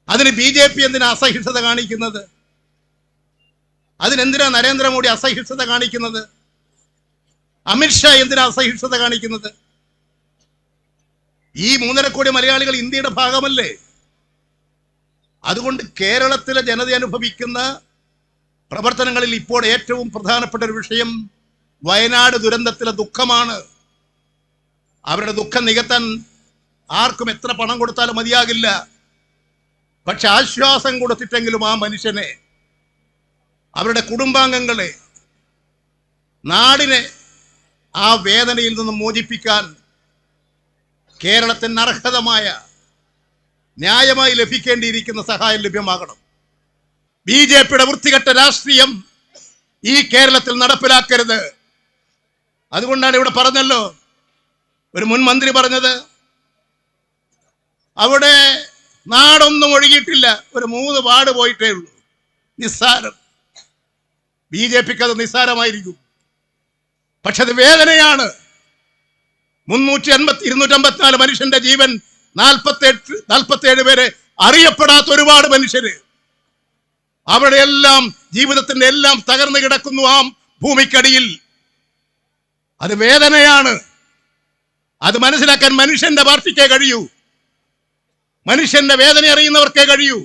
അതിന് BJP എന്തിനാ അസഹിഷ്ണുത കാണിക്കുന്നത്? അതിനെന്തിനാ നരേന്ദ്രമോദി അസഹിഷ്ണുത കാണിക്കുന്നത്? അമിത്ഷാ എന്തിനാ അസഹിഷ്ണുത കാണിക്കുന്നത്? ഈ 3.5 കോടി മലയാളികൾ ഇന്ത്യയുടെ ഭാഗമല്ലേ? അതുകൊണ്ട് കേരളത്തിലെ ജനത അനുഭവിക്കുന്ന പ്രവർത്തനങ്ങളിൽ ഇപ്പോൾ ഏറ്റവും പ്രധാനപ്പെട്ട ഒരു വിഷയം വയനാട് ദുരന്തത്തിലെ ദുഃഖമാണ്. അവരുടെ ദുഃഖം നികത്താൻ ആർക്കും എത്ര പണം കൊടുത്താലും മതിയാകില്ല. പക്ഷെ ആശ്വാസം കൊടുത്തിട്ടെങ്കിലും ആ മനുഷ്യനെ, അവരുടെ കുടുംബാംഗങ്ങളെ, നാടിനെ ആ വേദനയിൽ നിന്നും മോചിപ്പിക്കാൻ കേരളത്തിന് അർഹതമായ ന്യായമായി ലഭിക്കേണ്ടിയിരിക്കുന്ന സഹായം ലഭ്യമാകണം. BJPയുടെ വൃത്തികെട്ട രാഷ്ട്രീയം ഈ കേരളത്തിൽ നടപ്പിലാക്കരുത്. അതുകൊണ്ടാണ് ഇവിടെ പറഞ്ഞല്ലോ, ഒരു മുൻ മന്ത്രി പറഞ്ഞത്, അവിടെ നാടൊന്നും ഒഴുകിയിട്ടില്ല, ഒരു 3 വാർഡ് പോയിട്ടേ ഉള്ളൂ. നിസ്സാരം. BJPക്ക് അത് നിസ്സാരമായിരിക്കും, പക്ഷെ അത് വേദനയാണ്. 254 മനുഷ്യന്റെ ജീവൻ, 47 പേരെ അറിയപ്പെടാത്ത ഒരുപാട് മനുഷ്യര്, അവരുടെ എല്ലാം ജീവിതത്തിന്റെ എല്ലാം തകർന്നു കിടക്കുന്നു ആ ഭൂമിക്കടിയിൽ. അത് വേദനയാണ്. അത് മനസ്സിലാക്കാൻ മനുഷ്യന്റെ പാർട്ടിക്കേ കഴിയൂ, മനുഷ്യന്റെ വേദന അറിയുന്നവർക്കേ കഴിയൂ.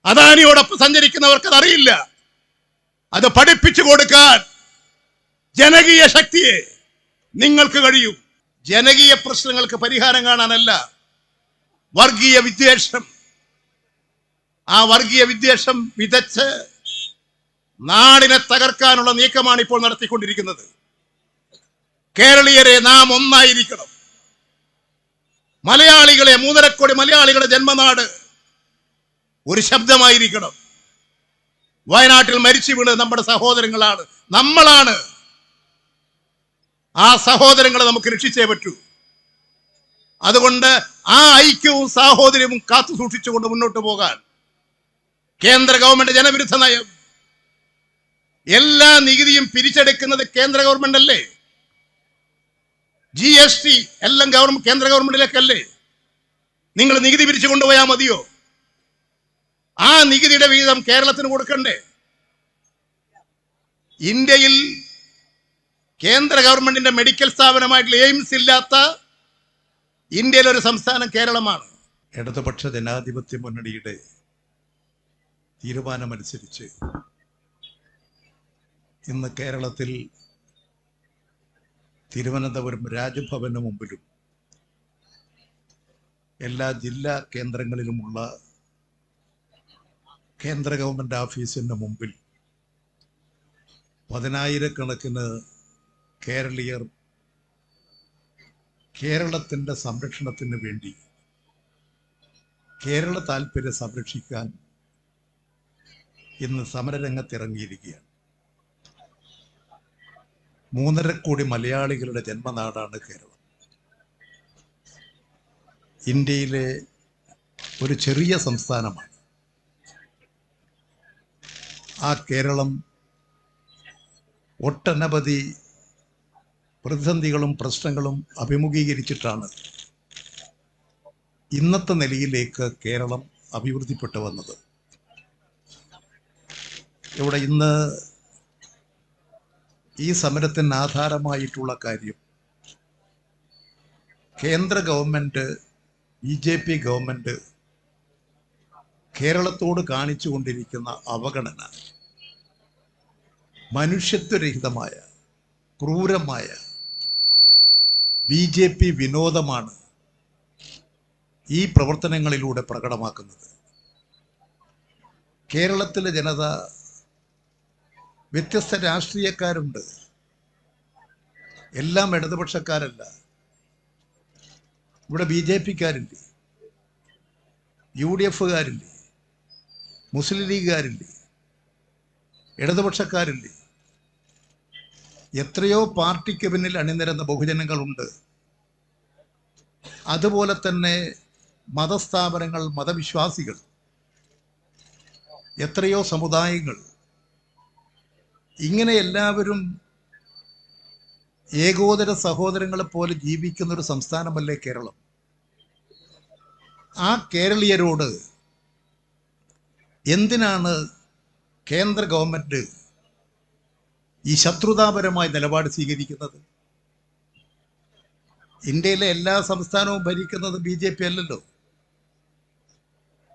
അദാനിയോടൊപ്പം സഞ്ചരിക്കുന്നവർക്ക് അതറിയില്ല. അത് പഠിപ്പിച്ചു കൊടുക്കാൻ ജനകീയ ശക്തിയെ നിങ്ങൾക്ക് കഴിയും. ജനകീയ പ്രശ്നങ്ങൾക്ക് പരിഹാരം കാണാനല്ല, വർഗീയ വിദ്വേഷം, ആ വർഗീയ വിദ്വേഷം വിതച്ച് നാടിനെ തകർക്കാനുള്ള നീക്കമാണ് ഇപ്പോൾ നടത്തിക്കൊണ്ടിരിക്കുന്നത്. കേരളീയരെ നാം ഒന്നായിരിക്കണം. മലയാളികളെ, 3.5 കോടി മലയാളികളുടെ ജന്മനാട് ഒരു ശബ്ദമായിരിക്കണം. വയനാട്ടിൽ മരിച്ചു വീണ് നമ്മുടെ സഹോദരങ്ങളാണ്, നമ്മളാണ്. ആ സഹോദരങ്ങളെ നമുക്ക് രക്ഷിച്ചേ പറ്റൂ. അതുകൊണ്ട് ആ ഐക്യവും സാഹോദര്യവും കാത്തു സൂക്ഷിച്ചുകൊണ്ട് മുന്നോട്ട് പോകാൻ കേന്ദ്ര ഗവൺമെന്റ് ജനവിരുദ്ധ നയം, എല്ലാ നികുതിയും പിരിച്ചെടുക്കുന്നത് കേന്ദ്ര ഗവൺമെന്റ് അല്ലേ? GST എല്ലാം കേന്ദ്ര ഗവൺമെന്റിലേക്കല്ലേ? നിങ്ങൾ നികുതി പിരിച്ചു കൊണ്ടുപോയാൽ മതിയോ? ആ നികുതിയുടെ വിഹിതം കേരളത്തിന് കൊടുക്കണ്ടേ? ഇന്ത്യയിൽ കേന്ദ്ര ഗവൺമെന്റിന്റെ മെഡിക്കൽ സ്ഥാപനമായിട്ടുള്ള എയിംസ് ഇല്ലാത്ത ഇന്ത്യയിലെ ഒരു സംസ്ഥാനം കേരളമാണ്. ഇടതുപക്ഷ ജനാധിപത്യ മുന്നണിയുടെ തീരുമാനമനുസരിച്ച് ഇന്ന് കേരളത്തിൽ തിരുവനന്തപുരം രാജ്ഭവന് മുമ്പിലും എല്ലാ ജില്ലാ കേന്ദ്രങ്ങളിലുമുള്ള കേന്ദ്ര ഗവൺമെന്റ് ഓഫീസിന് മുമ്പിൽ 10,000-കണക്കിന് കേരളീയർ കേരളത്തിൻ്റെ സംരക്ഷണത്തിന് വേണ്ടി, കേരള താല്പര്യം സംരക്ഷിക്കാൻ ഇന്ന് സമരരംഗത്തിറങ്ങിയിരിക്കുകയാണ്. 3.5 കോടി മലയാളികളുടെ ജന്മനാടാണ് കേരളം. ഇന്ത്യയിലെ ഒരു ചെറിയ സംസ്ഥാനമാണ്. ആ കേരളം ഒട്ടനവധി പ്രതിസന്ധികളും പ്രശ്നങ്ങളും അഭിമുഖീകരിച്ചിട്ടാണ് ഇന്നത്തെ നിലയിലേക്ക് കേരളം അഭിവൃദ്ധിപ്പെട്ടു വന്നത്. ഇവിടെ ഇന്ന് ഈ സമരത്തിന് ആധാരമായിട്ടുള്ള കാര്യം, കേന്ദ്ര ഗവൺമെന്റ്, BJP ഗവൺമെന്റ് കേരളത്തോട് കാണിച്ചുകൊണ്ടിരിക്കുന്ന അവഗണന, മനുഷ്യത്വരഹിതമായ ക്രൂരമായ BJP വിനോദമാണ് ഈ പ്രവർത്തനങ്ങളിലൂടെ പ്രകടമാക്കുന്നത്. കേരളത്തിലെ ജനത, വ്യത്യസ്ത രാഷ്ട്രീയക്കാരുണ്ട്, എല്ലാം ഇടതുപക്ഷക്കാരല്ല. ഇവിടെ BJPക്കാരില്ലേ, UDFകാരില്ലേ, മുസ്ലിം ലീഗുകാരില്ലേ, ഇടതുപക്ഷക്കാരില്ലേ? എത്രയോ പാർട്ടിക്ക് പിന്നിൽ അണിനിരന്ന ബഹുജനങ്ങളുണ്ട്. അതുപോലെ തന്നെ മതസ്ഥാപനങ്ങൾ, മതവിശ്വാസികൾ, എത്രയോ സമുദായങ്ങൾ, ഇങ്ങനെ എല്ലാവരും ഏകോദര സഹോദരങ്ങളെ പോലെ ജീവിക്കുന്ന ഒരു സംസ്ഥാനമല്ലേ കേരളം? ആ കേരളീയരോട് എന്തിനാണ് കേന്ദ്ര ഗവൺമെന്റ് ഈ ശത്രുതാപരമായ നിലപാട് സ്വീകരിക്കുന്നത്? ഇന്ത്യയിലെ എല്ലാ സംസ്ഥാനവും ഭരിക്കുന്നത് BJP അല്ലല്ലോ.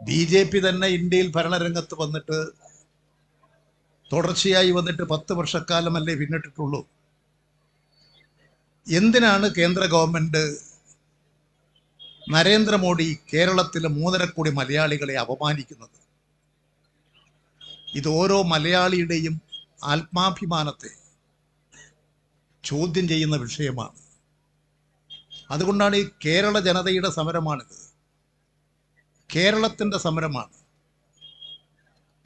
BJP തന്നെ ഇന്ത്യയിൽ ഭരണരംഗത്ത് വന്നിട്ട് തുടർച്ചയായി വന്നിട്ട് 10 വർഷക്കാലമല്ലേ പിന്നിട്ടിട്ടുള്ളൂ. എന്തിനാണ് കേന്ദ്ര ഗവൺമെന്റ് നരേന്ദ്രമോദി കേരളത്തിലെ 3.5 കോടി മലയാളികളെ അപമാനിക്കുന്നത്? ഇത് ഓരോ മലയാളിയുടെയും ആത്മാഭിമാനത്തെ ചോദ്യം ചെയ്യുന്ന വിഷയമാണ്. അതുകൊണ്ടാണ് ഈ കേരള ജനതയുടെ സമരമാണിത്. കേരളത്തിൻ്റെ സമരമാണ്.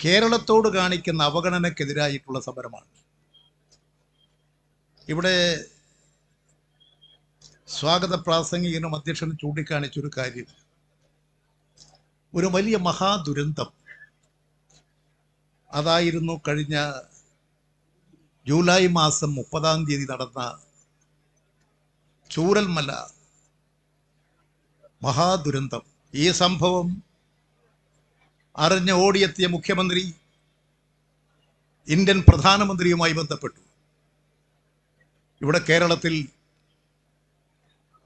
കേരളത്തോട് കാണിക്കുന്ന അവഗണനക്കെതിരായിട്ടുള്ള സമരമാണ്. ഇവിടെ സ്വാഗത പ്രാസംഗികനും അധ്യക്ഷനും ചൂണ്ടിക്കാണിച്ചൊരു കാര്യം, ഒരു വലിയ മഹാദുരന്തം അതായിരുന്നു കഴിഞ്ഞ ജൂലൈ മാസം 30-ാം തീയതി നടന്ന ചൂരൽമല മഹാദുരന്തം. ഈ സംഭവം അറിഞ്ഞ് ഓടിയെത്തിയ മുഖ്യമന്ത്രി ഇന്ത്യൻ പ്രധാനമന്ത്രിയുമായി ബന്ധപ്പെട്ടു. ഇവിടെ കേരളത്തിൽ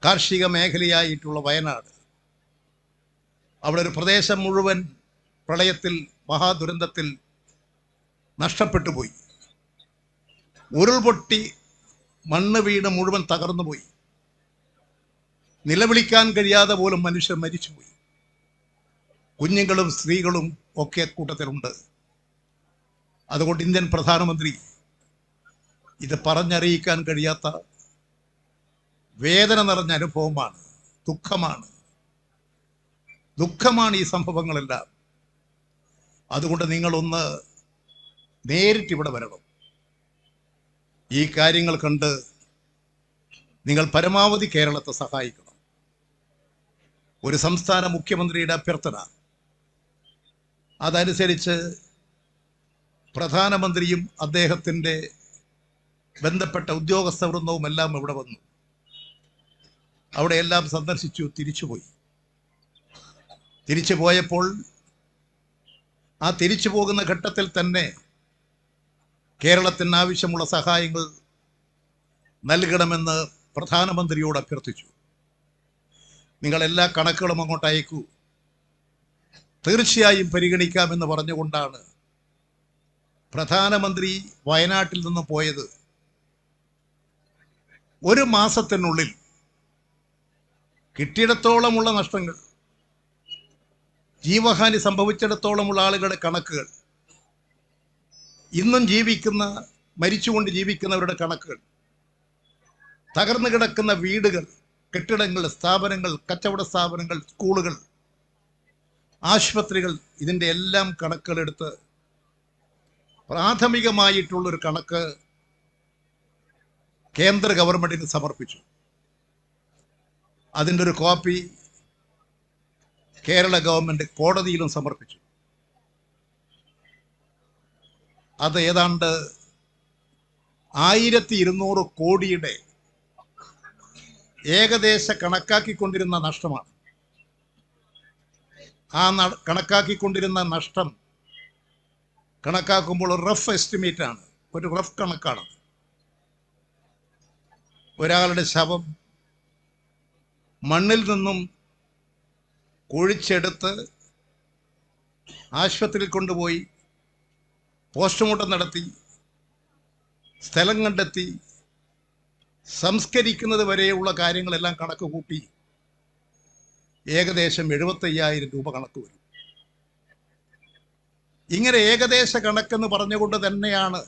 കാർഷിക മേഖലയായിട്ടുള്ള വയനാട്, അവിടെ ഒരു പ്രദേശം മുഴുവൻ പ്രളയത്തിൽ മഹാദുരന്തത്തിൽ നഷ്ടപ്പെട്ടു പോയി. ഉരുൾപൊട്ടി മണ്ണ് വീണ് മുഴുവൻ തകർന്നുപോയി. നിലവിളിക്കാൻ കഴിയാതെ പോലും മനുഷ്യർ മരിച്ചുപോയി. കുഞ്ഞുങ്ങളും സ്ത്രീകളും ഒക്കെ കൂട്ടത്തിലുണ്ട്. അതുകൊണ്ട് ഇന്ത്യൻ പ്രധാനമന്ത്രി ഇത് പറഞ്ഞറിയിക്കാൻ കഴിയാത്ത വേദന നിറഞ്ഞ അനുഭവമാണ്, ദുഃഖമാണ് ഈ സംഭവങ്ങളെല്ലാം. അതുകൊണ്ട് നിങ്ങളൊന്ന് നേരിട്ട് ഇവിടെ വരണം. ഈ കാര്യങ്ങൾ കണ്ട് നിങ്ങൾ പരമാവധി കേരളത്തെ സഹായിക്കണം. ഒരു സംസ്ഥാന മുഖ്യമന്ത്രിയുടെ അഭ്യർത്ഥന, അതനുസരിച്ച് പ്രധാനമന്ത്രിയും അദ്ദേഹത്തിൻ്റെ ബന്ധപ്പെട്ട ഉദ്യോഗസ്ഥ വൃന്ദവും എല്ലാം ഇവിടെ വന്നു. അവിടെ എല്ലാം സന്ദർശിച്ചു, തിരിച്ചു പോയപ്പോൾ ആ തിരിച്ചു പോകുന്ന ഘട്ടത്തിൽ തന്നെ കേരളത്തിന് ആവശ്യമുള്ള സഹായങ്ങൾ നൽകണമെന്ന് പ്രധാനമന്ത്രിയോട് അഭ്യർത്ഥിച്ചു. നിങ്ങൾ എല്ലാ കണക്കുകളും അങ്ങോട്ട് അയക്കൂ, തീർച്ചയായും പരിഗണിക്കാമെന്ന് പറഞ്ഞുകൊണ്ടാണ് പ്രധാനമന്ത്രി വയനാട്ടിൽ നിന്ന് പോയത്. ഒരു മാസത്തിനുള്ളിൽ കിട്ടിയിടത്തോളമുള്ള നഷ്ടങ്ങൾ, ജീവഹാനി സംഭവിച്ചിടത്തോളമുള്ള ആളുകളുടെ കണക്കുകൾ, ഇന്നും മരിച്ചുകൊണ്ട് ജീവിക്കുന്നവരുടെ കണക്കുകൾ, തകർന്നു കിടക്കുന്ന വീടുകൾ, കെട്ടിടങ്ങൾ, സ്ഥാപനങ്ങൾ, കച്ചവട സ്ഥാപനങ്ങൾ, സ്കൂളുകൾ, ആശുപത്രികൾ, ഇതിൻ്റെ എല്ലാം കണക്കുകളെടുത്ത് പ്രാഥമികമായിട്ടുള്ളൊരു കണക്ക് കേന്ദ്ര ഗവൺമെന്റിന് സമർപ്പിച്ചു. അതിൻ്റെ ഒരു കോപ്പി കേരള ഗവൺമെന്റ് കോടതിയിലും സമർപ്പിച്ചു. അത് ഏതാണ്ട് 1200 കോടിയുടെ ഏകദേശ കണക്കാക്കിക്കൊണ്ടിരുന്ന നഷ്ടമാണ്. ആ കണക്കാക്കിക്കൊണ്ടിരുന്ന നഷ്ടം കണക്കാക്കുമ്പോൾ ഒരു റഫ് എസ്റ്റിമേറ്റ് ആണ്, ഒരു റഫ് കണക്കാണ്. ഒരാളുടെ ശവം മണ്ണിൽ നിന്നും കുഴിച്ചെടുത്ത് ആശുപത്രിയിൽ കൊണ്ടുപോയി പോസ്റ്റ്മോർട്ടം നടത്തി സ്ഥലം കണ്ടെത്തി സംസ്കരിക്കുന്നത് വരെയുള്ള കാര്യങ്ങളെല്ലാം കണക്ക് കൂട്ടി ഏകദേശം 75,000 രൂപ കണക്ക് വരും. ഇങ്ങനെ ഏകദേശ കണക്കെന്ന് പറഞ്ഞുകൊണ്ട് തന്നെയാണ്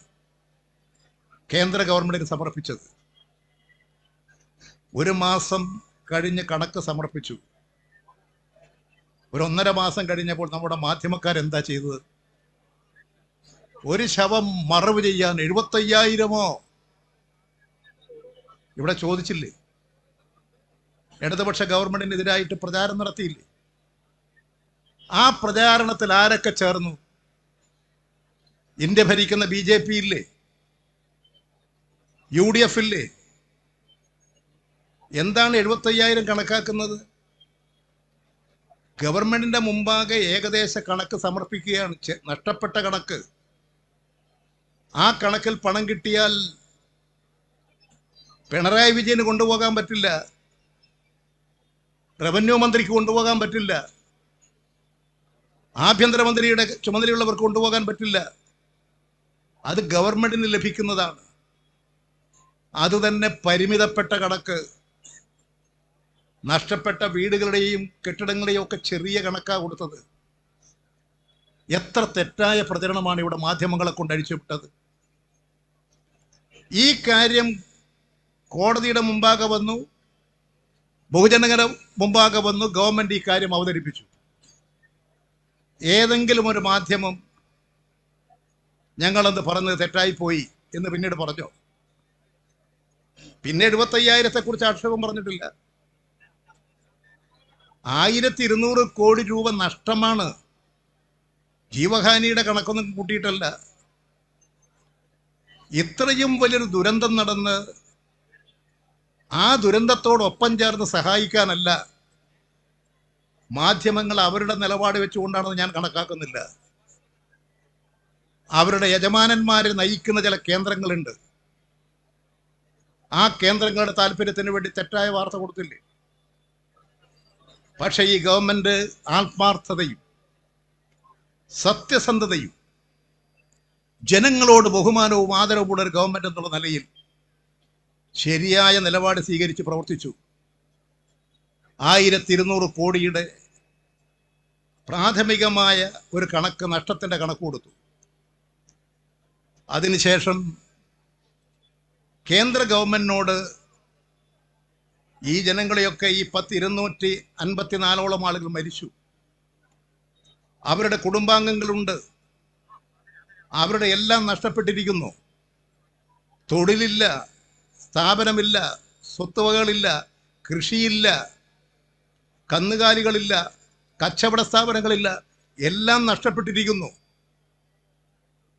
കേന്ദ്ര ഗവൺമെന്റിന് സമർപ്പിച്ചത്. ഒരു മാസം കഴിഞ്ഞ് കണക്ക് സമർപ്പിച്ചു. ഒരു 1.5 മാസം കഴിഞ്ഞപ്പോൾ നമ്മുടെ മാധ്യമക്കാരെന്താ ചെയ്തത്? ഒരു ശവം മറവ് ചെയ്യാൻ 75,000-ഓ ഇവിടെ ചോദിച്ചില്ലേ? ഇടതുപക്ഷ ഗവൺമെന്റിനെതിരായിട്ട് പ്രചാരണം നടത്തിയില്ലേ? ആ പ്രചാരണത്തിൽ ആരൊക്കെ ചേർന്നു? ഇന്ത്യ ഭരിക്കുന്ന BJP ഇല്ലേ? UDF ഇല്ലേ? എന്താണ് 75,000 കണക്കാക്കുന്നത്? ഗവൺമെന്റിന്റെ മുമ്പാകെ ഏകദേശ കണക്ക് സമർപ്പിക്കുകയാണ്, നഷ്ടപ്പെട്ട കണക്ക്. ആ കണക്കിൽ പണം കിട്ടിയാൽ പിണറായി വിജയന് കൊണ്ടുപോകാൻ പറ്റില്ല, റവന്യൂ മന്ത്രിക്ക് കൊണ്ടുപോകാൻ പറ്റില്ല, ആഭ്യന്തരമന്ത്രിയുടെ ചുമതലയുള്ളവർക്ക് കൊണ്ടുപോകാൻ പറ്റില്ല. അത് ഗവൺമെന്റിന് ലഭിക്കുന്നതാണ്. അതുതന്നെ പരിമിതപ്പെട്ട കണക്ക്. നഷ്ടപ്പെട്ട വീടുകളുടെയും കെട്ടിടങ്ങളുടെയും ഒക്കെ ചെറിയ കണക്കാ കൊടുത്തത്. എത്ര തെറ്റായ പ്രചരണമാണ് ഇവിടെ മാധ്യമങ്ങളെ കൊണ്ട് അഴിച്ചുവിട്ടത്. ഈ കാര്യം കോടതിയുടെ മുമ്പാകെ വന്നു, ബഹുജനങ്ങളുടെ മുമ്പാകെ വന്നു, ഗവൺമെന്റ് ഈ കാര്യം അവതരിപ്പിച്ചു. ഏതെങ്കിലും ഒരു മാധ്യമം ഞങ്ങളെന്ന് പറഞ്ഞത് തെറ്റായിപ്പോയി എന്ന് പിന്നീട് പറഞ്ഞോ? പിന്നെ 75,000 കുറിച്ച് ആക്ഷേപം പറഞ്ഞിട്ടില്ല. 1200 കോടി രൂപ നഷ്ടമാണ്. ജീവഹാനിയുടെ കണക്കൊന്നും കൂട്ടിയിട്ടല്ല. ഇത്രയും വലിയൊരു ദുരന്തം നടന്ന് ആ ദുരന്തത്തോടൊപ്പം ചേർന്ന് സഹായിക്കാനല്ല മാധ്യമങ്ങൾ അവരുടെ നിലപാട് വെച്ചുകൊണ്ടാണെന്ന് ഞാൻ കണക്കാക്കുന്നില്ല. അവരുടെ യജമാനന്മാരെ നയിക്കുന്ന ചില കേന്ദ്രങ്ങളുണ്ട്. ആ കേന്ദ്രങ്ങളുടെ താല്പര്യത്തിന് വേണ്ടി തെറ്റായ വാർത്ത കൊടുത്തില്ലേ? പക്ഷെ ഈ ഗവൺമെന്റ് ആത്മാർത്ഥതയും സത്യസന്ധതയും ജനങ്ങളോട് ബഹുമാനവും ആദരവുമുള്ള ഒരു ഗവൺമെന്റ് എന്നുള്ള നിലയിൽ ശരിയായ നിലപാട് സ്വീകരിച്ച് പ്രവർത്തിച്ചു. 1200 കോടിയുടെ പ്രാഥമികമായ ഒരു കണക്ക്, നഷ്ടത്തിന്റെ കണക്ക് കൊടുത്തു. അതിനുശേഷം കേന്ദ്ര ഗവൺമെന്റിനോട് ഈ ജനങ്ങളെയൊക്കെ, ഈ 254 ആളുകൾ മരിച്ചു, അവരുടെ കുടുംബാംഗങ്ങളുണ്ട്, അവരുടെ എല്ലാം നഷ്ടപ്പെട്ടിരിക്കുന്നു. തൊഴിലില്ല, സ്ഥാപനമില്ല, സ്വത്തുവകകളില്ല, കൃഷിയില്ല, കന്നുകാലികളില്ല, കച്ചവട സ്ഥാപനങ്ങളില്ല, എല്ലാം നഷ്ടപ്പെട്ടിരിക്കുന്നു.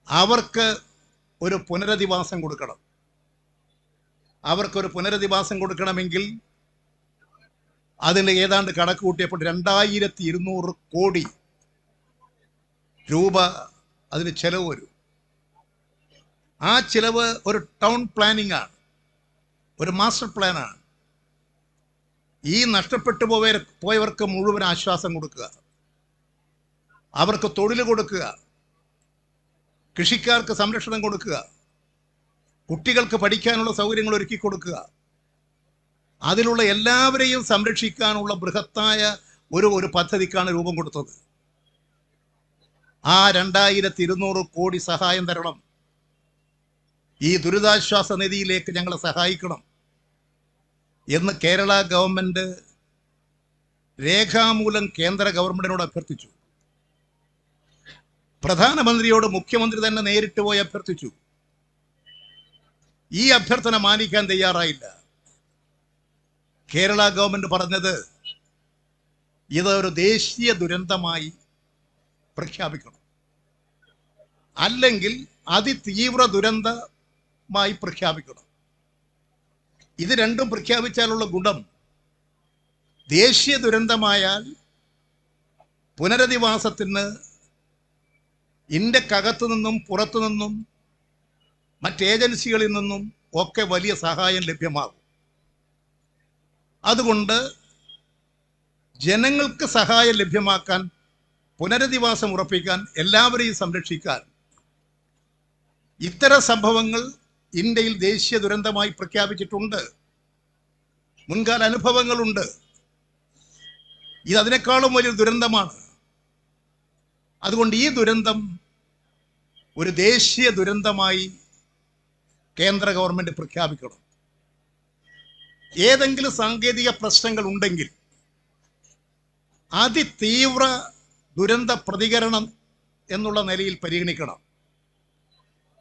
അവർക്ക് ഒരു പുനരധിവാസം കൊടുക്കണം. അവർക്കൊരു പുനരധിവാസം കൊടുക്കണമെങ്കിൽ അതിന് ഏതാണ്ട് കണക്ക് കൂട്ടിയപ്പോൾ 2200 കോടി രൂപ അതിന് ചെലവ് വരും. ആ ചിലവ് ഒരു ടൗൺ പ്ലാനിംഗ് ആണ്, ഒരു മാസ്റ്റർ പ്ലാനാണ്. ഈ നഷ്ടപ്പെട്ടു പോയവർക്ക് മുഴുവൻ ആശ്വാസം കൊടുക്കുക, അവർക്ക് തൊഴിൽ കൊടുക്കുക, കൃഷിക്കാർക്ക് സംരക്ഷണം കൊടുക്കുക, കുട്ടികൾക്ക് പഠിക്കാനുള്ള സൗകര്യങ്ങൾ ഒരുക്കി കൊടുക്കുക, അതിലുള്ള എല്ലാവരെയും സംരക്ഷിക്കാനുള്ള ബൃഹത്തായ ഒരു പദ്ധതിക്കാണ് രൂപം കൊടുത്തത്. ആ 2200 കോടി സഹായം തരണം. ഈ ദുരിതാശ്വാസ നിധിയിലേക്ക് ഞങ്ങളെ സഹായിക്കണം എന്ന് കേരള ഗവൺമെന്റ് രേഖാമൂലം കേന്ദ്ര ഗവൺമെന്റിനോട് അഭ്യർത്ഥിച്ചു. പ്രധാനമന്ത്രിയോട് മുഖ്യമന്ത്രി തന്നെ നേരിട്ട് പോയി അഭ്യർത്ഥിച്ചു. ഈ അഭ്യർത്ഥന മാനിക്കാൻ തയ്യാറായില്ല. കേരള ഗവൺമെന്റ് പറഞ്ഞത് ഇതൊരു ദേശീയ ദുരന്തമായി പ്രഖ്യാപിക്കണം, അല്ലെങ്കിൽ അതിതീവ്ര ദുരന്തമായി പ്രഖ്യാപിക്കണം. ഇത് രണ്ടും പ്രഖ്യാപിച്ചാലുള്ള ഗുണം, ദേശീയ ദുരന്തമായാൽ പുനരധിവാസത്തിന് ഇന്ത്യക്കകത്തു നിന്നും പുറത്തു നിന്നും മറ്റേജൻസികളിൽ നിന്നും ഒക്കെ വലിയ സഹായം ലഭ്യമാകും. അതുകൊണ്ട് ജനങ്ങൾക്ക് സഹായം ലഭ്യമാക്കാൻ, പുനരധിവാസം ഉറപ്പിക്കാൻ, എല്ലാവരെയും സംരക്ഷിക്കാൻ ഇത്തരം സംഭവങ്ങൾ ഇന്ത്യയിൽ ദേശീയ ദുരന്തമായി പ്രഖ്യാപിച്ചിട്ടുണ്ട്. മുൻകാല അനുഭവങ്ങളുണ്ട്. ഇത് അതിനേക്കാളും വലിയ ദുരന്തമാണ്. അതുകൊണ്ട് ഈ ദുരന്തം ഒരു ദേശീയ ദുരന്തമായി കേന്ദ്ര ഗവൺമെന്റ് പ്രഖ്യാപിക്കണം. ഏതെങ്കിലും സാങ്കേതിക പ്രശ്നങ്ങൾ ഉണ്ടെങ്കിൽ അതിതീവ്ര ദുരന്ത പ്രതികരണം എന്നുള്ള നിലയിൽ പരിഗണിക്കണം.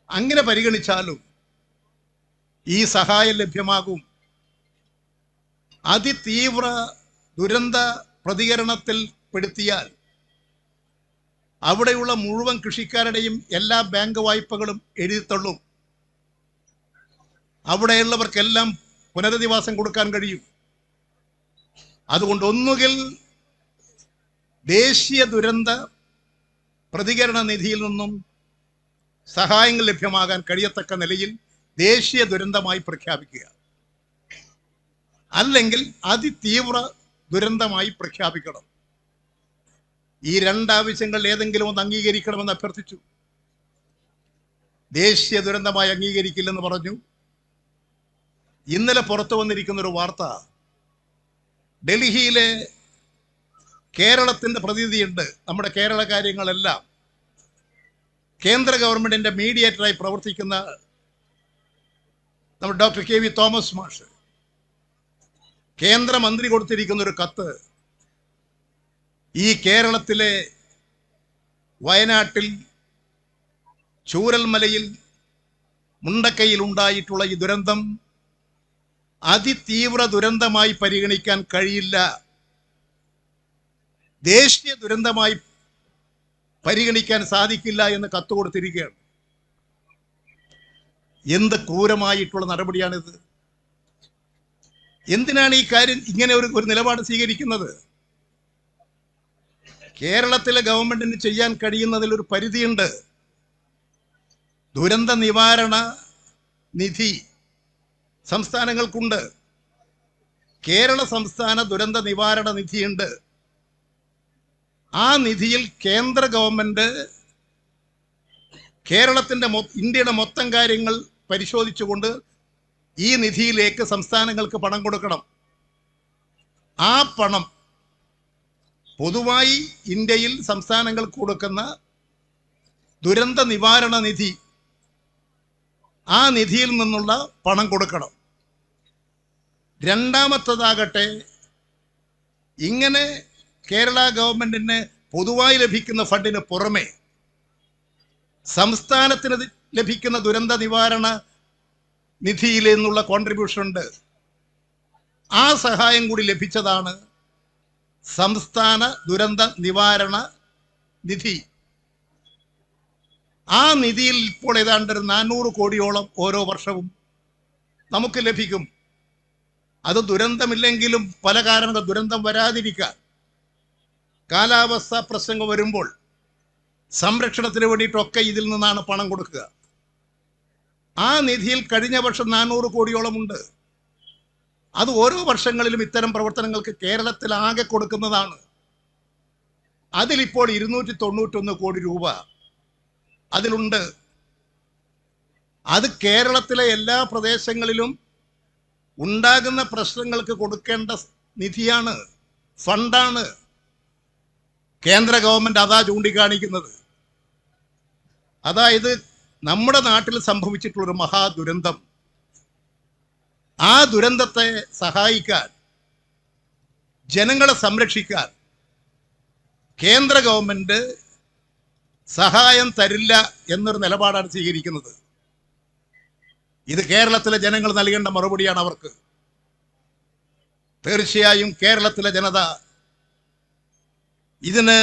അങ്ങനെ പരിഗണിച്ചാലും ഈ സഹായം ലഭ്യമാകും. അതിതീവ്ര ദുരന്ത പ്രതികരണത്തിൽ പെടുത്തിയാൽ അവിടെയുള്ള മുഴുവൻ കൃഷിക്കാരുടെയും എല്ലാ ബാങ്ക് വായ്പകളും എഴുതിത്തള്ളും. അവിടെയുള്ളവർക്കെല്ലാം പുനരധിവാസം കൊടുക്കാൻ കഴിയും. അതുകൊണ്ട് ഒന്നുകിൽ ദേശീയ ദുരന്ത പ്രതികരണ നിധിയിൽ നിന്നും സഹായങ്ങൾ ലഭ്യമാകാൻ കഴിയത്തക്ക നിലയിൽ ദേശീയ ദുരന്തമായി പ്രഖ്യാപിക്കുക, അല്ലെങ്കിൽ അതിതീവ്ര ദുരന്തമായി പ്രഖ്യാപിക്കണം. ഈ രണ്ടാവശ്യങ്ങൾ ഏതെങ്കിലും ഒന്ന് അംഗീകരിക്കണമെന്ന് അഭ്യർത്ഥിച്ചു. ദേശീയ ദുരന്തമായി അംഗീകരിക്കില്ലെന്ന് പറഞ്ഞു. ഇന്നലെ പുറത്തു വന്നിരിക്കുന്ന ഒരു വാർത്ത, ഡൽഹിയിലെ കേരളത്തിന്റെ പ്രതിനിധിയുണ്ട്. നമ്മുടെ കേരള കാര്യങ്ങളെല്ലാം കേന്ദ്ര ഗവൺമെന്റിന്റെ മീഡിയേറ്ററായി പ്രവർത്തിക്കുന്ന നമ്മുടെ ഡോക്ടർ KV തോമസ് മാഷ് കേന്ദ്രമന്ത്രി കൊടുത്തിരിക്കുന്ന ഒരു കത്ത്, ഈ കേരളത്തിലെ വയനാട്ടിൽ ചൂരൽമലയിൽ മുണ്ടക്കയിൽ ഉണ്ടായിട്ടുള്ള ഈ ദുരന്തം അതിതീവ്ര ദുരന്തമായി പരിഗണിക്കാൻ കഴിയില്ല, ദേശീയ ദുരന്തമായി പരിഗണിക്കാൻ സാധിക്കില്ല എന്ന് കത്ത് കൊടുത്തിരിക്കുകയാണ്. എന്ത് ക്രൂരമായിട്ടുള്ള നടപടിയാണിത്? എന്തിനാണ് ഈ കാര്യം ഇങ്ങനെ ഒരു നിലപാട് സ്വീകരിക്കുന്നത്? കേരളത്തിലെ ഗവൺമെന്റിന് ചെയ്യാൻ കഴിയുന്നതിൽ ഒരു പരിധിയുണ്ട്. ദുരന്ത നിവാരണ നിധി സംസ്ഥാനങ്ങൾക്കുണ്ട്. കേരള സംസ്ഥാന ദുരന്ത നിവാരണ നിധിയുണ്ട്. ആ നിധിയിൽ കേന്ദ്ര ഗവൺമെന്റ് കേരളത്തിന്റെ ഇന്ത്യയുടെ മൊത്തം കാര്യങ്ങൾ പരിശോധിച്ചുകൊണ്ട് ഈ നിധിയിലേക്ക് സംസ്ഥാനങ്ങൾക്ക് പണം കൊടുക്കണം. ആ പണം പൊതുവായി ഇന്ത്യയിൽ സംസ്ഥാനങ്ങൾക്ക് കൊടുക്കുന്ന ദുരന്ത നിവാരണ നിധി, ആ നിധിയിൽ നിന്നുള്ള പണം കൊടുക്കണം. രണ്ടാമത്തതാകട്ടെ, ഇങ്ങനെ കേരള ഗവൺമെന്റിന് പൊതുവായി ലഭിക്കുന്ന ഫണ്ടിന് പുറമെ സംസ്ഥാനത്തിന് ലഭിക്കുന്ന ദുരന്ത നിവാരണ നിധിയിൽ നിന്നുള്ള കോൺട്രിബ്യൂഷൻ ഉണ്ട്. ആ സഹായം കൂടി ലഭിച്ചതാണ് സംസ്ഥാന ദുരന്ത നിവാരണ നിധി. ആ നിധിയിൽ ഇപ്പോൾ ഏതാണ്ട് 400 കോടിയോളം ഓരോ വർഷവും നമുക്ക് ലഭിക്കും. അത് ദുരന്തമില്ലെങ്കിലും പല കാരണങ്ങൾ, ദുരന്തം വരാതിരിക്കാൻ, കാലാവസ്ഥ പ്രശ്നങ്ങൾ വരുമ്പോൾ സംരക്ഷണത്തിന് വേണ്ടിയിട്ടൊക്കെ ഇതിൽ നിന്നാണ് പണം കൊടുക്കുക. ആ നിധിയിൽ കഴിഞ്ഞ വർഷം 400 കോടിയോളം ഉണ്ട്. അത് ഓരോ വർഷങ്ങളിലും ഇത്തരം പ്രവർത്തനങ്ങൾക്ക് കേരളത്തിൽ ആകെ കൊടുക്കുന്നതാണ്. അതിലിപ്പോൾ 291 കോടി രൂപ അതിലുണ്ട്. അത് കേരളത്തിലെ എല്ലാ പ്രദേശങ്ങളിലും ഉണ്ടാകുന്ന പ്രശ്നങ്ങൾക്ക് കൊടുക്കേണ്ട നിധിയാണ്, ഫണ്ടാണ്. കേന്ദ്ര ഗവൺമെന്റ് അതാ ചൂണ്ടിക്കാണിക്കുന്നത്. അതായത് നമ്മുടെ നാട്ടിൽ സംഭവിച്ചിട്ടുള്ളൊരു മഹാദുരന്തം, ആ ദുരന്തത്തെ സഹായിക്കാൻ, ജനങ്ങളെ സംരക്ഷിക്കാൻ കേന്ദ്ര ഗവൺമെന്റ് സഹായം തരില്ല എന്നൊരു നിലപാടാണ് സ്വീകരിക്കുന്നത്. ഇത് കേരളത്തിലെ ജനങ്ങൾ നൽകേണ്ട മറുപടിയാണ് അവർക്ക്. തീർച്ചയായും കേരളത്തിലെ ജനത ഇതിന്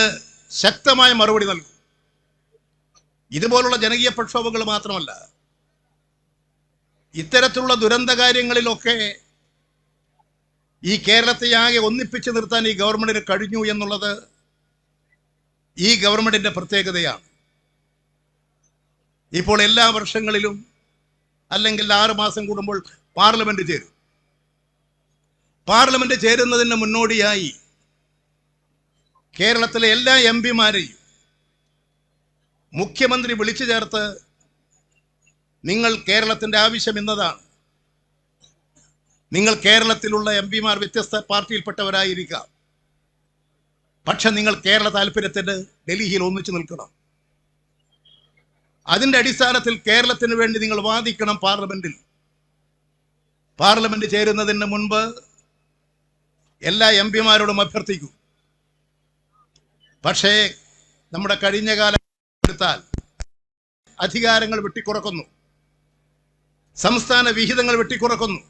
ശക്തമായ മറുപടി നൽകും. ഇതുപോലുള്ള ജനകീയ പ്രക്ഷോഭങ്ങൾ മാത്രമല്ല, ഇത്തരത്തിലുള്ള ദുരന്ത കാര്യങ്ങളിലൊക്കെ ഈ കേരളത്തെ ആകെ ഒന്നിപ്പിച്ച് നിർത്താൻ ഈ ഗവൺമെന്റിന് കഴിഞ്ഞു എന്നുള്ളത് ഈ ഗവൺമെന്റിന്റെ പ്രത്യേകതയാണ്. ഇപ്പോൾ എല്ലാ വർഷങ്ങളിലും അല്ലെങ്കിൽ 6 മാസം കൂടുമ്പോൾ പാർലമെന്റ് ചേരും. പാർലമെന്റ് ചേരുന്നതിന് മുന്നോടിയായി കേരളത്തിലെ എല്ലാ MP-മാരെയും മുഖ്യമന്ത്രി വിളിച്ചു ചേർത്ത്, നിങ്ങൾ കേരളത്തിന്റെ ആവശ്യം എന്നതാണ്. നിങ്ങൾ കേരളത്തിലുള്ള MP-മാർ വ്യത്യസ്ത പാർട്ടിയിൽപ്പെട്ടവരായിരിക്കാം, പക്ഷെ നിങ്ങൾ കേരള താല്പര്യത്തിന് ഡൽഹിയിൽ ഒന്നിച്ചു നിൽക്കണം. അതിന്റെ അടിസ്ഥാനത്തിൽ കേരളത്തിന് വേണ്ടി നിങ്ങൾ വാദിക്കണം പാർലമെന്റിൽ. പാർലമെന്റ് ചേരുന്നതിന് മുൻപ് എല്ലാ MP-മാരോടും അഭ്യർത്ഥിക്കും. പക്ഷേ നമ്മുടെ കഴിഞ്ഞ കാലം എടുത്താൽ അധികാരങ്ങൾ വെട്ടിക്കുറക്കുന്നു, സംസ്ഥാന വിഹിതങ്ങൾ വെട്ടിക്കുറക്കുന്നു.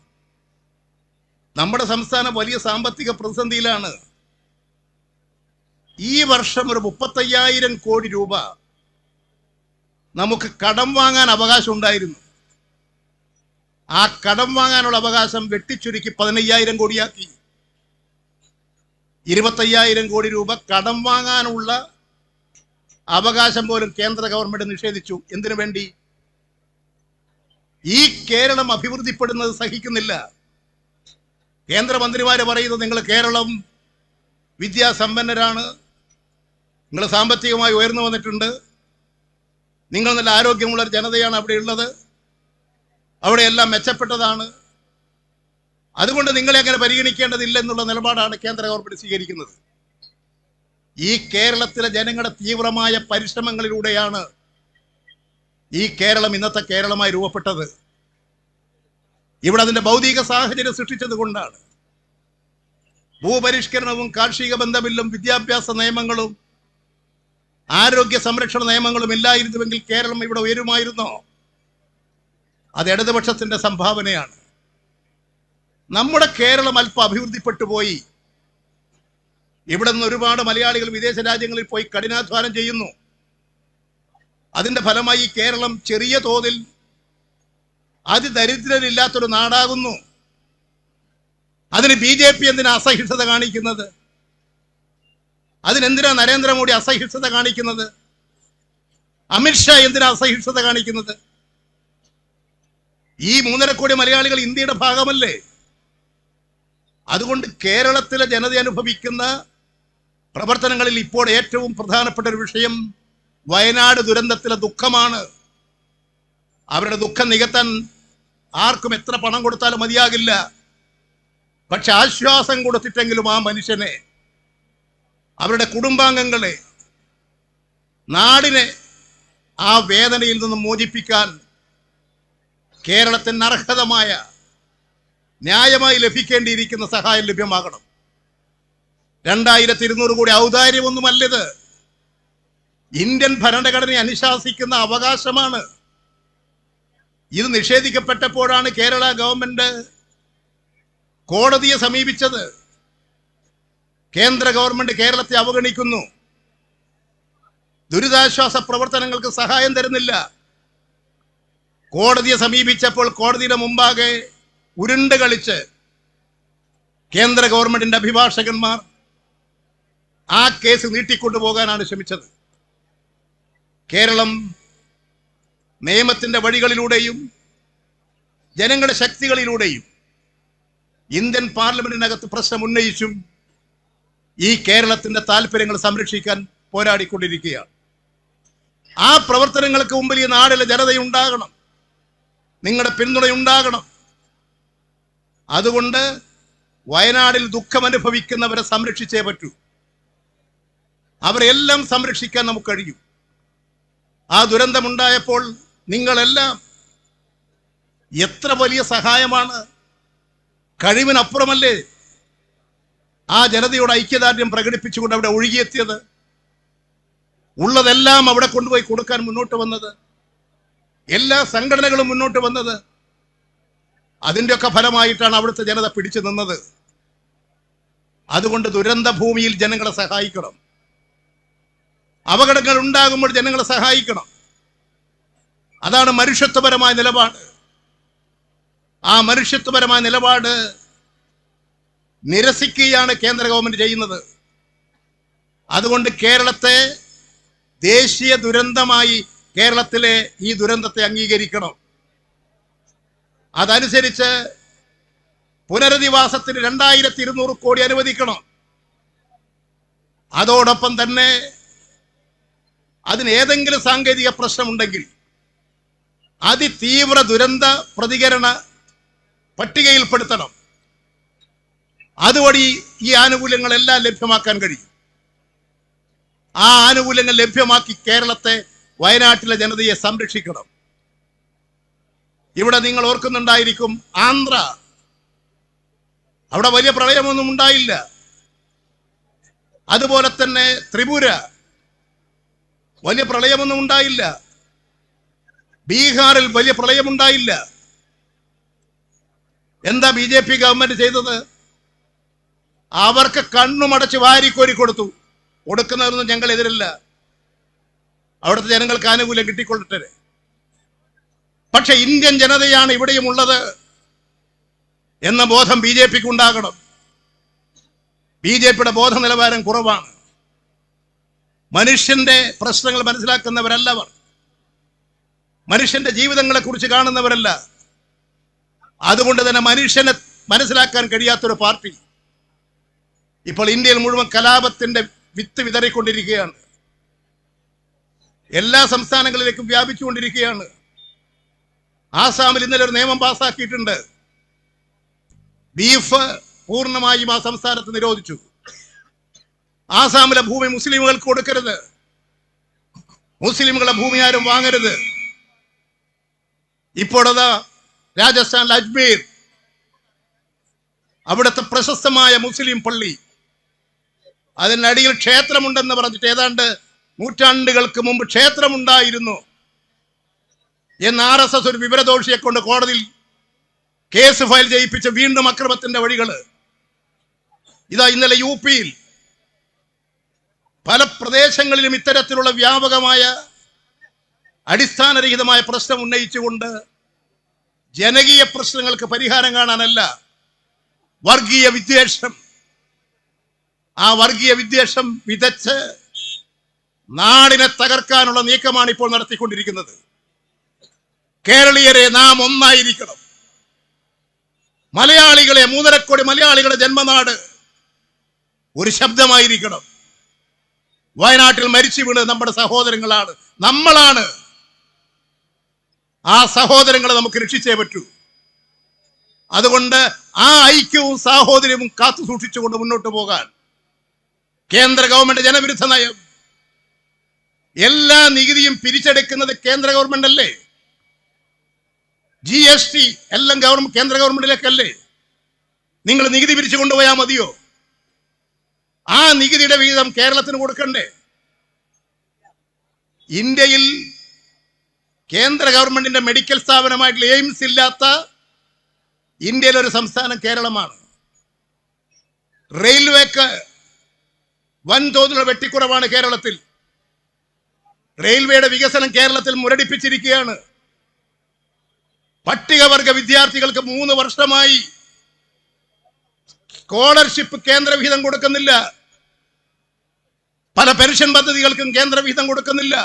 നമ്മുടെ സംസ്ഥാനം വലിയ സാമ്പത്തിക പ്രതിസന്ധിയിലാണ്. ഈ വർഷം ഒരു 35,000 കോടി രൂപ നമുക്ക് കടം വാങ്ങാൻ അവകാശം ഉണ്ടായിരുന്നു. ആ കടം വാങ്ങാനുള്ള അവകാശം വെട്ടിച്ചുരുക്കി 15,000 കോടിയാക്കി. 25,000 കോടി രൂപ കടം വാങ്ങാനുള്ള അവകാശം പോലും കേന്ദ്ര ഗവൺമെന്റ് നിഷേധിച്ചു. എന്തിനു വേണ്ടി? ഈ കേരളം അഭിവൃദ്ധിപ്പെടുന്നത് സഹിക്കുന്നില്ല. കേന്ദ്രമന്ത്രിമാര് പറയുന്നത്, നിങ്ങൾ കേരളം വിദ്യാസമ്പന്നരാണ്, നിങ്ങൾ സാമ്പത്തികമായി ഉയർന്നു വന്നിട്ടുണ്ട്, നിങ്ങൾ നല്ല ആരോഗ്യമുള്ള ഒരു ജനതയാണ് അവിടെ ഉള്ളത്, അവിടെയെല്ലാം മെച്ചപ്പെട്ടതാണ്, അതുകൊണ്ട് നിങ്ങളെ അങ്ങനെ പരിഗണിക്കേണ്ടതില്ല എന്നുള്ള നിലപാടാണ് കേന്ദ്ര ഗവൺമെന്റ് സ്വീകരിക്കുന്നത്. ഈ കേരളത്തിലെ ജനങ്ങളുടെ തീവ്രമായ പരിശ്രമങ്ങളിലൂടെയാണ് ഈ കേരളം ഇന്നത്തെ കേരളമായി രൂപപ്പെട്ടത്. ഇവിടെ അതിന്റെ ഭൗതിക സാഹചര്യം സൃഷ്ടിച്ചത് കൊണ്ടാണ്. ഭൂപരിഷ്കരണവും കാർഷിക ബന്ധമില്ലും വിദ്യാഭ്യാസ നിയമങ്ങളും ആരോഗ്യ സംരക്ഷണ നിയമങ്ങളും ഇല്ലായിരുന്നുവെങ്കിൽ കേരളം ഇവിടെ ഉയരുമായിരുന്നോ? അത് ഇടതുപക്ഷത്തിന്റെ സംഭാവനയാണ്. നമ്മുടെ കേരളം അല്പം അഭിവൃദ്ധിപ്പെട്ടു പോയി. ഇവിടെ നിന്ന് ഒരുപാട് മലയാളികൾ വിദേശ രാജ്യങ്ങളിൽ പോയി കഠിനാധ്വാനം ചെയ്യുന്നു. അതിന്റെ ഫലമായി കേരളം ചെറിയ തോതിൽ അതിദരിദ്രരില്ലാത്തൊരു നാടാകുന്നു. അതിന് BJP എന്തിനാ അസഹിഷ്ണുത കാണിക്കുന്നത്? അതിനെന്തിനാ നരേന്ദ്രമോദി അസഹിഷ്ണുത കാണിക്കുന്നത്? അമിത്ഷാ എന്തിനാ അസഹിഷ്ണുത കാണിക്കുന്നത്? ഈ 3.5 കോടി മലയാളികൾ ഇന്ത്യയുടെ ഭാഗമല്ലേ? അതുകൊണ്ട് കേരളത്തിലെ ജനത അനുഭവിക്കുന്ന പ്രവർത്തനങ്ങളിൽ ഇപ്പോൾ ഏറ്റവും പ്രധാനപ്പെട്ട ഒരു വിഷയം വയനാട് ദുരന്തത്തിലെ ദുഃഖമാണ്. അവരുടെ ദുഃഖം നികത്താൻ ആർക്കും എത്ര പണം കൊടുത്താലും മതിയാകില്ല. പക്ഷെ ആശ്വാസം കൊടുത്തിട്ടെങ്കിലും ആ മനുഷ്യനെ, അവരുടെ കുടുംബാംഗങ്ങളെ, നാടിനെ ആ വേദനയിൽ നിന്നും മോചിപ്പിക്കാൻ കേരളത്തിന് അർഹതമായ ന്യായമായി ലഭിക്കേണ്ടിയിരിക്കുന്ന സഹായം ലഭ്യമാകണം. 2200 കോടി ഔദാര്യമൊന്നുമല്ലത്. ഇന്ത്യൻ ഭരണഘടനയെ അനുശാസിക്കുന്ന അവകാശമാണ്. ഇത് നിഷേധിക്കപ്പെട്ടപ്പോഴാണ് കേരള ഗവൺമെന്റ് കോടതിയെ സമീപിച്ചത്. കേന്ദ്ര ഗവൺമെന്റ് കേരളത്തെ അവഗണിക്കുന്നു, ദുരിതാശ്വാസ പ്രവർത്തനങ്ങൾക്ക് സഹായം തരുന്നില്ല. കോടതിയെ സമീപിച്ചപ്പോൾ കോടതിയുടെ മുമ്പാകെ ഉരുണ്ട് കളിച്ച് കേന്ദ്ര ഗവൺമെന്റിന്റെ അഭിഭാഷകന്മാർ ആ കേസ് നീട്ടിക്കൊണ്ടുപോകാനാണ് ശ്രമിച്ചത്. കേരളം നിയമത്തിന്റെ വഴികളിലൂടെയും ജനങ്ങളുടെ ശക്തികളിലൂടെയും ഇന്ത്യൻ പാർലമെന്റിനകത്ത് പ്രശ്നം ഉന്നയിച്ചും ഈ കേരളത്തിന്റെ താല്പര്യങ്ങൾ സംരക്ഷിക്കാൻ പോരാടിക്കൊണ്ടിരിക്കുകയാണ്. ആ പ്രവർത്തനങ്ങൾക്ക് മുമ്പിൽ ഈ നാടിലെ ജനതയുണ്ടാകണം, നിങ്ങളുടെ പിന്തുണയുണ്ടാകണം. അതുകൊണ്ട് വയനാടിൽ ദുഃഖമനുഭവിക്കുന്നവരെ സംരക്ഷിച്ചേ പറ്റൂ. അവരെല്ലാം സംരക്ഷിക്കാൻ നമുക്ക് കഴിയും. ആ ദുരന്തമുണ്ടായപ്പോൾ നിങ്ങളെല്ലാം എത്ര വലിയ സഹായമാണ്, കഴിവിനപ്പുറമല്ലേ ആ ജനതയോട് ഐക്യദാർഢ്യം പ്രകടിപ്പിച്ചുകൊണ്ട് അവിടെ ഒഴുകിയെത്തിയത്. ഉള്ളതെല്ലാം അവിടെ കൊണ്ടുപോയി കൊടുക്കാൻ മുന്നോട്ട് വന്നത്, എല്ലാ സംഘടനകളും മുന്നോട്ട് വന്നത്. അതിൻ്റെയൊക്കെ ഫലമായിട്ടാണ് അവിടുത്തെ ജനത പിടിച്ചു നിന്നത്. അതുകൊണ്ട് ദുരന്ത ഭൂമിയിൽ ജനങ്ങളെ സഹായിക്കണം. അപകടങ്ങൾ ഉണ്ടാകുമ്പോൾ ജനങ്ങളെ സഹായിക്കണം. അതാണ് മനുഷ്യത്വപരമായ നിലപാട്. ആ മനുഷ്യത്വപരമായ നിലപാട് നിരസിക്കുകയാണ് കേന്ദ്ര ഗവൺമെന്റ് ചെയ്യുന്നത്. അതുകൊണ്ട് കേരളത്തെ ദേശീയ ദുരന്തമായി കേരളത്തിലെ ഈ ദുരന്തത്തെ അംഗീകരിക്കണം. അതനുസരിച്ച് പുനരധിവാസത്തിന് 2200 കോടി അനുവദിക്കണം. അതോടൊപ്പം തന്നെ അതിന് ഏതെങ്കിലും സാങ്കേതിക പ്രശ്നമുണ്ടെങ്കിൽ അതിതീവ്ര ദുരന്ത പ്രതികരണ പട്ടികയിൽപ്പെടുത്തണം. അതുവഴി ഈ ആനുകൂല്യങ്ങളെല്ലാം ലഭ്യമാക്കാൻ കഴിയും. ആ ആനുകൂല്യങ്ങൾ ലഭ്യമാക്കി കേരളത്തെ, വയനാട്ടിലെ ജനതയെ സംരക്ഷിക്കണം. ഇവിടെ നിങ്ങൾ ഓർക്കുന്നുണ്ടായിരിക്കും, ആന്ധ്ര, അവിടെ വലിയ പ്രളയമൊന്നും ഉണ്ടായില്ല. അതുപോലെ തന്നെ ത്രിപുര, വലിയ പ്രളയമൊന്നും ഉണ്ടായില്ല. ബീഹാറിൽ വലിയ പ്രളയമുണ്ടായില്ല. എന്താ BJP ഗവൺമെന്റ് ചെയ്തത്? അവർക്ക് കണ്ണുമടച്ച് വാരിക്കോരി കൊടുത്തു. കൊടുക്കുന്നതൊന്നും ഞങ്ങൾ എതിരല്ല, അവിടുത്തെ ജനങ്ങൾക്ക് ആനുകൂല്യം കിട്ടിക്കൊള്ളട്ടെ. പക്ഷെ ഇന്ത്യൻ ജനതയാണ് ഇവിടെയും ഉള്ളത് എന്ന ബോധം BJPക്ക് ഉണ്ടാകണം. BJPയുടെ ബോധ നിലവാരം കുറവാണ്. മനുഷ്യന്റെ പ്രശ്നങ്ങൾ മനസ്സിലാക്കുന്നവരല്ല അവർ. മനുഷ്യന്റെ ജീവിതങ്ങളെ കുറിച്ച് കാണുന്നവരല്ല. അതുകൊണ്ട് തന്നെ മനുഷ്യനെ മനസ്സിലാക്കാൻ കഴിയാത്തൊരു പാർട്ടി ഇപ്പോൾ ഇന്ത്യയിൽ മുഴുവൻ കലാപത്തിന്റെ വിത്ത് വിതറിക്കൊണ്ടിരിക്കുകയാണ്. എല്ലാ സംസ്ഥാനങ്ങളിലേക്കും വ്യാപിച്ചുകൊണ്ടിരിക്കുകയാണ്. ആസാമിൽ ഇന്നലെ ഒരു നിയമം പാസാക്കിയിട്ടുണ്ട്. ബീഫ് പൂർണ്ണമായും ആ സംസ്ഥാനത്ത് നിരോധിച്ചു. ആസാമിലെ ഭൂമി മുസ്ലിമുകൾക്ക് കൊടുക്കരുത്, മുസ്ലിമുകളുടെ ഭൂമി ആരും വാങ്ങരുത്. ഇപ്പോഴതാ രാജസ്ഥാനിലെ അജ്മീർ, അവിടുത്തെ പ്രശസ്തമായ മുസ്ലിം പള്ളി, അതിനടിയിൽ ക്ഷേത്രമുണ്ടെന്ന് പറഞ്ഞിട്ട് ഏതാണ്ട് നൂറ്റാണ്ടുകൾക്ക് മുമ്പ് ക്ഷേത്രമുണ്ടായിരുന്നു എന്ന് RSS ഒരു വിവരദോഷിയെ കൊണ്ട് കോടതിയിൽ കേസ് ഫയൽ ചെയ്യിപ്പിച്ച വീണ്ടും അക്രമത്തിന്റെ വഴികൾ. ഇതാ ഇന്നലെ UP-യിൽ പല പ്രദേശങ്ങളിലും ഇത്തരത്തിലുള്ള വ്യാപകമായ അടിസ്ഥാനരഹിതമായ പ്രശ്നം ഉന്നയിച്ചുകൊണ്ട് ജനകീയ പ്രശ്നങ്ങൾക്ക് പരിഹാരം കാണാനല്ല, വർഗീയ വിദ്വേഷം, ആ വർഗീയ വിദ്വേഷം വിതച്ച് നാടിനെ തകർക്കാനുള്ള നീക്കമാണ് ഇപ്പോൾ നടത്തിക്കൊണ്ടിരിക്കുന്നത്. കേരളീയരെ നാം ഒന്നായിരിക്കണം. മലയാളികളെ, 3.5 കോടി മലയാളികളുടെ ജന്മനാട് ഒരു ശബ്ദമായിരിക്കണം. വയനാട്ടിൽ മരിച്ചു വീണ് നമ്മുടെ സഹോദരങ്ങളാണ്, നമ്മളാണ്. ആ സഹോദരങ്ങളെ നമുക്ക് രക്ഷിച്ചേ പറ്റൂ. അതുകൊണ്ട് ആ ഐക്യവും സാഹോദര്യവും കാത്തു സൂക്ഷിച്ചുകൊണ്ട് മുന്നോട്ട് പോകാൻ കേന്ദ്ര ഗവൺമെന്റ് ജനവിരുദ്ധ നയം, എല്ലാ നികുതിയും പിരിച്ചെടുക്കുന്നത് കേന്ദ്ര ഗവൺമെന്റ് അല്ലേ? GST എല്ലാം കേന്ദ്ര ഗവൺമെന്റിലേക്കല്ലേ? നിങ്ങൾ നികുതി പിരിച്ചു കൊണ്ടുപോയാൽ മതിയോ? ആ നികുതിയുടെ വിഹിതം കേരളത്തിന് കൊടുക്കണ്ടേ? ഇന്ത്യയിൽ കേന്ദ്ര ഗവൺമെന്റിന്റെ മെഡിക്കൽ സ്ഥാപനമായിട്ടുള്ള എയിംസ് ഇല്ലാത്ത ഇന്ത്യയിലെ ഒരു സംസ്ഥാനം കേരളമാണ്. റെയിൽവേക്ക് വൻതോതിലുള്ള വെട്ടിക്കുറവാണ് കേരളത്തിൽ. റെയിൽവേയുടെ വികസനം കേരളത്തിൽ മുരടിപ്പിച്ചിരിക്കുകയാണ്. പട്ടികവർഗ വിദ്യാർത്ഥികൾക്ക് 3 വർഷമായി സ്കോളർഷിപ്പ് കേന്ദ്രവിഹിതം കൊടുക്കുന്നില്ല. പല പെൻഷൻ പദ്ധതികൾക്കും കേന്ദ്രവിഹിതം കൊടുക്കുന്നില്ല.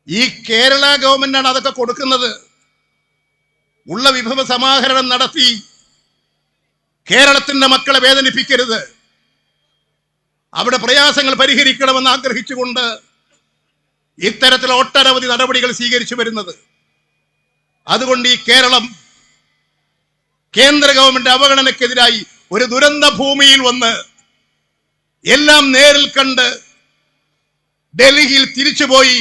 ഈ കേരള ഗവൺമെന്റാണ് അതൊക്കെ കൊടുക്കുന്നത്. ഉള്ള വിഭവ സമാഹരണം നടത്തി കേരളത്തിന്റെ മക്കളെ വേദനിപ്പിക്കരുത്, അവിടെ പ്രയാസങ്ങൾ പരിഹരിക്കണമെന്ന് ആഗ്രഹിച്ചുകൊണ്ട് ഇത്തരത്തിൽ ഒട്ടനവധി നടപടികൾ സ്വീകരിച്ചു വരുന്നത്. അതുകൊണ്ട് ഈ കേരളം കേന്ദ്ര ഗവൺമെന്റ് അവഗണനക്കെതിരായി ഒരു ദുരന്ത ഭൂമിയിൽ വന്ന് എല്ലാം നേരിൽ കണ്ട് ഡൽഹിയിൽ തിരിച്ചുപോയി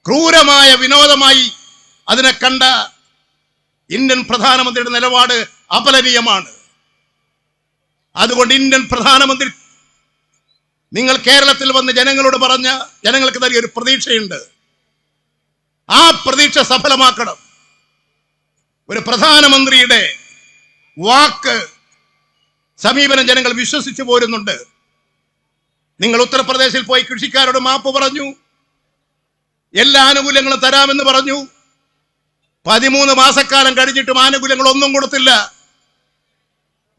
ക്രൂരമായ വിനോദമായി അതിനെ കണ്ട ഇന്ത്യൻ പ്രധാനമന്ത്രിയുടെ നിലപാട് അപലനീയമാണ്. അതുകൊണ്ട് ഇന്ത്യൻ പ്രധാനമന്ത്രി നിങ്ങൾ കേരളത്തിൽ വന്ന് ജനങ്ങളോട് പറഞ്ഞ ജനങ്ങൾക്ക് നൽകിയ ഒരു പ്രതീക്ഷയുണ്ട്. ആ പ്രതീക്ഷ സഫലമാക്കണം. ഒരു പ്രധാനമന്ത്രിയുടെ വാക്ക് സമീപനം ജനങ്ങൾ വിശ്വസിച്ചു പോരുന്നുണ്ട്. നിങ്ങൾ ഉത്തർപ്രദേശിൽ പോയി കൃഷിക്കാരോട് മാപ്പ് പറഞ്ഞു, എല്ലാ ആനുകൂല്യങ്ങളും തരാമെന്ന് പറഞ്ഞു. 13 മാസക്കാലം കഴിഞ്ഞിട്ടും ആനുകൂല്യങ്ങൾ ഒന്നും കൊടുത്തില്ല.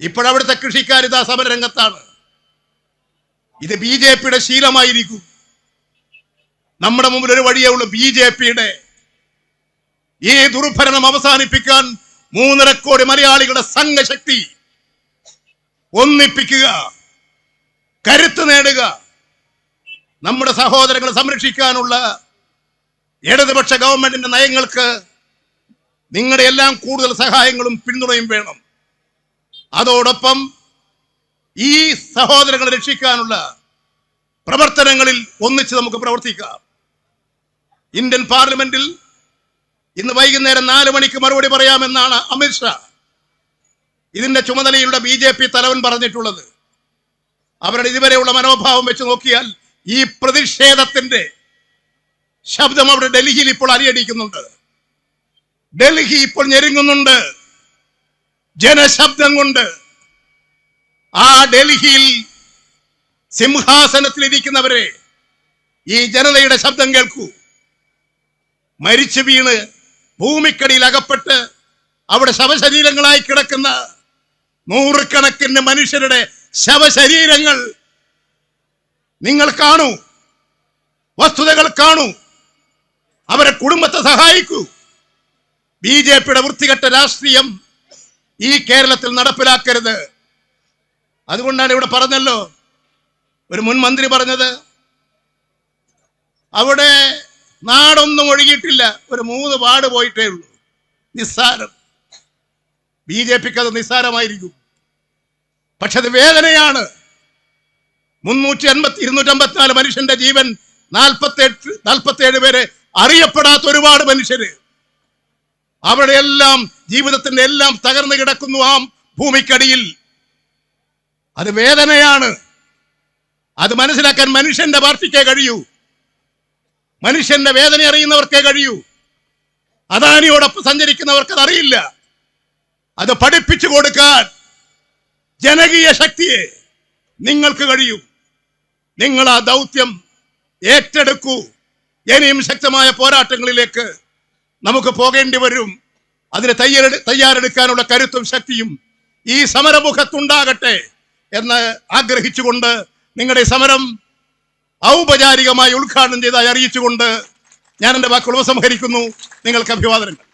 ഇപ്പോഴവിടുത്തെ കൃഷിക്കാർ ഇതാ സമരരംഗത്താണ്. ഇത് BJPയുടെ ശീലമായിരിക്കും. നമ്മുടെ മുമ്പിൽ ഒരു വഴിയേ ഉള്ളൂ, BJPയുടെ ഈ ദുർഭരണം അവസാനിപ്പിക്കാൻ 3.5 കോടി മലയാളികളുടെ സംഘശക്തി ഒന്നിപ്പിക്കുക, കരുത്ത് നേടുക. നമ്മുടെ സഹോദരങ്ങളെ സംരക്ഷിക്കാനുള്ള ഇടതുപക്ഷ ഗവൺമെന്റിന്റെ നയങ്ങൾക്ക് നിങ്ങളുടെ എല്ലാം കൂടുതൽ സഹായങ്ങളും പിന്തുണയും വേണം. അതോടൊപ്പം ഈ സഹോദരങ്ങളെ രക്ഷിക്കാനുള്ള പ്രവർത്തനങ്ങളിൽ ഒന്നിച്ച് നമുക്ക് പ്രവർത്തിക്കാം. ഇന്ത്യൻ പാർലമെന്റിൽ ഇന്ന് വൈകുന്നേരം 4 മണിക്ക് മറുപടി പറയാമെന്നാണ് അമിത്ഷാ, ഇതിന്റെ ചുമതലയുള്ള BJP തലവൻ പറഞ്ഞിട്ടുള്ളത്. അവരുടെ ഇതുവരെയുള്ള മനോഭാവം വെച്ച് നോക്കിയാൽ ഈ പ്രതിഷേധത്തിന്റെ ശബ്ദം അവിടെ ഡൽഹിയിൽ ഇപ്പോൾ അരിയടിക്കുന്നുണ്ട്. ഡൽഹി ഇപ്പോൾ ഞെരുങ്ങുന്നുണ്ട് ജനശബ്ദം കൊണ്ട്. ആ ഡൽഹിയിൽ സിംഹാസനത്തിലിരിക്കുന്നവരെ ഈ ജനതയുടെ ശബ്ദം കേൾക്കൂ. മരിച്ചു വീണ് ഭൂമിക്കടിയിൽ അകപ്പെട്ട് അവിടെ ശവശരീരങ്ങളായി കിടക്കുന്ന നൂറുകണക്കിന് മനുഷ്യരുടെ ശവശരീരങ്ങൾ നിങ്ങൾ കാണൂ, വസ്തുതകൾ കാണൂ, അവരെ കുടുംബത്തെ സഹായിക്കൂ. ബിജെപിയുടെ വൃത്തികെട്ട രാഷ്ട്രീയം ഈ കേരളത്തിൽ നടപ്പിലാക്കരുത്. അതുകൊണ്ടാണ് ഇവിടെ പറഞ്ഞല്ലോ, ഒരു മുൻ മന്ത്രി പറഞ്ഞത്, അവിടെ നാടൊന്നും ഒഴുകിയിട്ടില്ല, ഒരു 3 വാർഡ് പോയിട്ടേ ഉള്ളൂ. നിസ്സാരം. ബിജെപിക്ക് അത് നിസ്സാരമായിരിക്കും, പക്ഷെ അത് വേദനയാണ്. 254 മനുഷ്യന്റെ ജീവൻ, 47 പേരെ അറിയപ്പെടാത്ത ഒരുപാട് മനുഷ്യര്, അവരുടെ എല്ലാം ജീവിതത്തിന്റെ എല്ലാം തകർന്നു കിടക്കുന്നു ആ ഭൂമിക്കടിയിൽ. അത് വേദനയാണ്. അത് മനസ്സിലാക്കാൻ മനുഷ്യന്റെ പാർട്ടിക്കേ കഴിയൂ, മനുഷ്യന്റെ വേദന അറിയുന്നവർക്കേ കഴിയൂ. അദാനിയോടൊപ്പം സഞ്ചരിക്കുന്നവർക്ക് അതറിയില്ല. അത് പഠിപ്പിച്ചു കൊടുക്കാൻ ജനകീയ ശക്തിയെ നിങ്ങൾക്ക് കഴിയും. നിങ്ങൾ ആ ദൗത്യം ഏറ്റെടുക്കൂ. ഇനിയും ശക്തമായ പോരാട്ടങ്ങളിലേക്ക് നമുക്ക് പോകേണ്ടി വരും. അതിന് തയ്യാറെടുക്കാനുള്ള കരുത്തും ശക്തിയും ഈ സമരമുഖത്തുണ്ടാകട്ടെ എന്ന് ആഗ്രഹിച്ചുകൊണ്ട് നിങ്ങളുടെ സമരം ഔപചാരികമായി ഉദ്ഘാടനം ചെയ്തായി അറിയിച്ചുകൊണ്ട് ഞാൻ എൻ്റെ വാക്കുകൾ ഉപസംഹരിക്കുന്നു. നിങ്ങൾക്ക് അഭിവാദനങ്ങൾ.